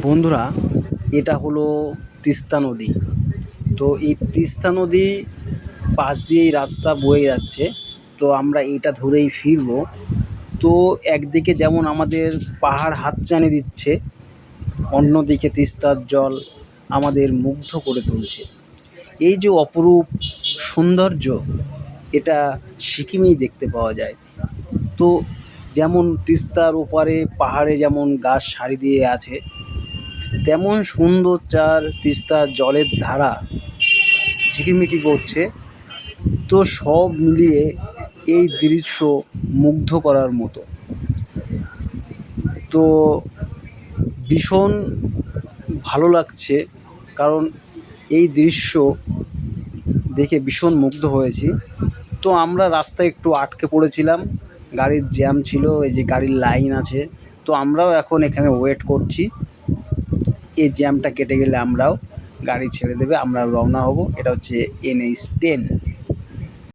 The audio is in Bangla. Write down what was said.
বন্ধুরা, এটা হলো তিস্তা নদী। তো এই তিস্তা নদী পাশ দিয়েই রাস্তা বয়ে যাচ্ছে। তো আমরা এটা ধরেই ফিরবো। তো একদিকে যেমন আমাদের পাহাড় হাতছানি দিচ্ছে, অন্যদিকে তিস্তার জল আমাদের মুগ্ধ করে তুলছে। এই যে অপরূপ সৌন্দর্য, এটা সিকিমেই দেখতে পাওয়া যায়। তো যেমন তিস্তার ওপারে পাহাড়ে যেমন গাছ সারি দিয়ে আছে, তেমন সুন্দর চার তিস্তার জলের ধারা ঝিকিমিকি করছে। তো সব মিলিয়ে এই দৃশ্য মুগ্ধ করার মতো। তো ভীষণ ভালো লাগছে, কারণ এই দৃশ্য দেখে ভীষণ মুগ্ধ হয়েছি। তো আমরা রাস্তায় একটু আটকে পড়েছিলাম, গাড়ির জ্যাম ছিল, এই যে গাড়ির লাইন আছে। তো আমরাও এখন এখানে ওয়েট করছি, এই জ্যামটা কেটে গেলে আমরাও গাড়ি ছেড়ে দেবে, আমরা রওনা হব। এটা হচ্ছে NH10।